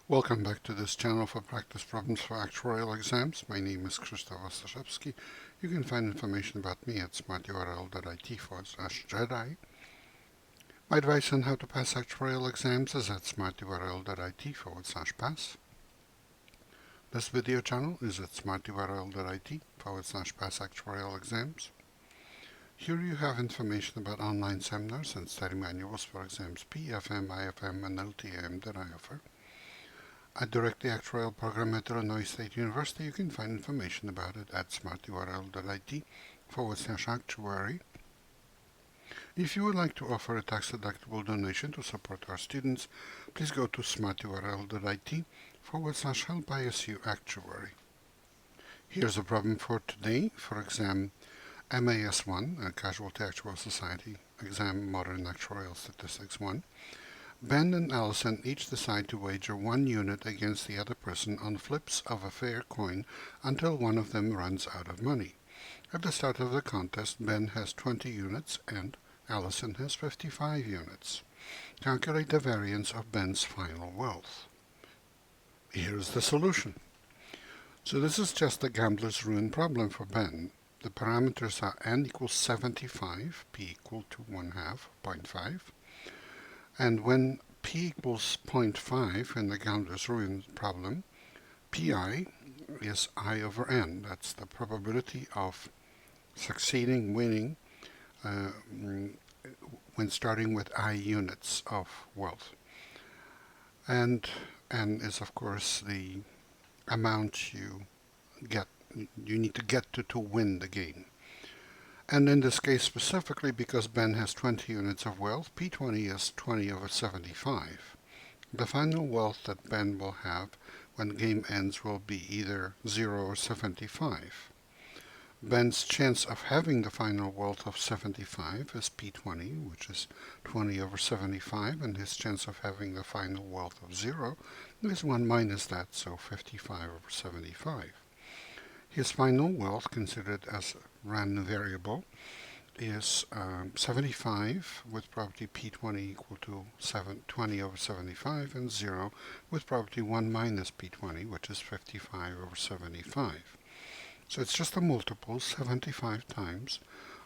Welcome back to this channel for practice problems for actuarial exams. My name is Krzysztof Ostaszewski. You can find information about me at smarturl.it/Jedi. My advice on how to pass actuarial exams is at smarturl.it/pass. This video channel is at smarturl.it/pass actuarial exams. Here you have information about online seminars and study manuals for exams P, FM, IFM, and LTM that I offer. I direct the Actuarial program at Illinois State University. You can find information about it at smarturl.it/actuary. If you would like to offer a tax-deductible donation to support our students, please go to smarturl.it/help-ISU actuary. Here's a problem for today for exam MAS1, Casualty Actuarial Society exam Modern Actuarial Statistics 1. Ben and Allison each decide to wager 1 unit against the other person on flips of a fair coin until one of them runs out of money. At the start of the contest, Ben has 20 units and Allison has 55 units. Calculate the variance of Ben's final wealth. Here's the solution. So this is just a gambler's ruin problem for Ben. The parameters are n equals 75, p equal to 1/2, 0.5. And when p equals 0.5 in the gambler's ruin problem, pi is I over n. That's the probability of succeeding, winning, when starting with I units of wealth. And n is, of course, the amount you need to get to win the game. And in this case specifically, because Ben has 20 units of wealth, P20 is 20 over 75. The final wealth that Ben will have when the game ends will be either 0 or 75. Ben's chance of having the final wealth of 75 is P20, which is 20 over 75, and his chance of having the final wealth of 0 is 1 minus that, so 55 over 75. His final wealth, considered as a random variable, is 75 with probability P20 equal to 20 over 75, and 0 with probability 1 minus P20, which is 55 over 75. So it's just a multiple, 75 times,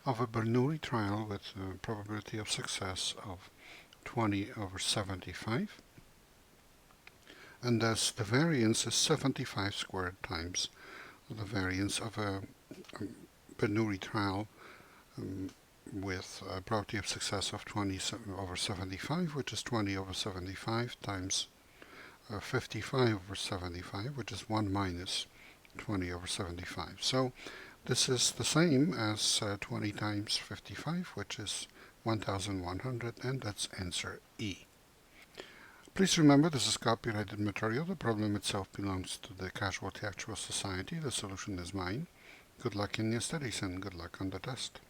of a Bernoulli trial with a probability of success of 20 over 75. And thus the variance is 75 squared times the variance of a Bernoulli trial with a probability of success of 20 over 75, which is 20 over 75 times 55 over 75, which is 1 minus 20 over 75. So this is the same as 20 times 55, which is 1100, and that's answer E. Please remember, this is copyrighted material. The problem itself belongs to the Casualty Actuarial Society. The solution is mine. Good luck in your studies and good luck on the test.